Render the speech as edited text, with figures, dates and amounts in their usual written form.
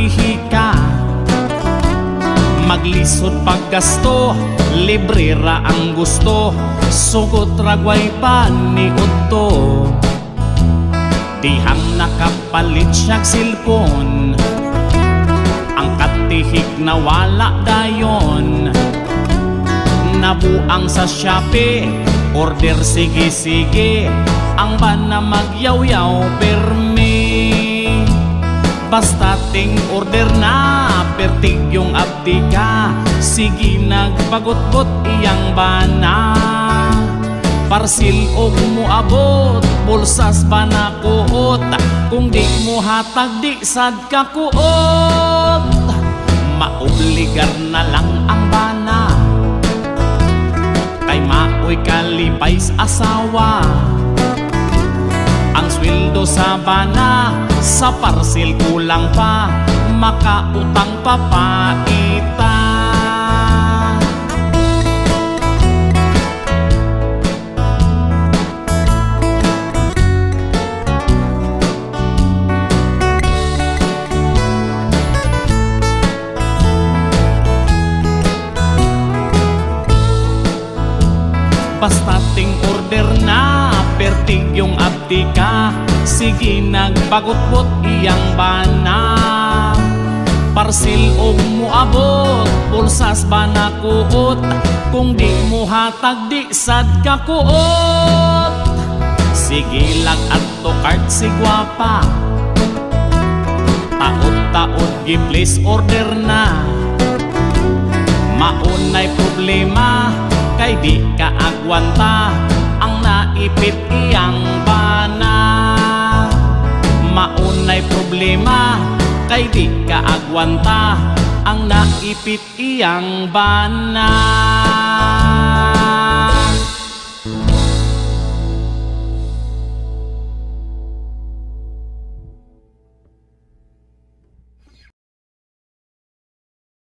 katihika. Maglisod paggasto, libre ra ang gusto, sugot ragway pa ni Udto. Dihang nakapalit siyag silpon, ang katihik na wala dayon. Nabuang sa Shopee, order sige-sige, ang bana magyaw-yaw permi. Basta ting order na, pertig yung abdi ka, sige nagpagot-got iyang bana. Parsil og muabot, pulsas bana kuot, kung di mo hatag di sad ka kuot. Maobligar na lang ang bana, kay maoy kalipay sa asawa. Ang sweldo sa bana, sa parcel kulang pa, makautang papaita. Basta ting order na, pertig yung abdi ka, sige nagpagot-bot iyang bana. Parcel og muabot, pulsas bana kuot, kung di mo hatag di sad ka kuot. Sige lag adto card si gwapa, taod-taod gi place order na. Maunay problema, kay di ka agwanta, ang naipit iyang bana. Maunay problema, kay di ka agwanta, ang naipit iyang bana.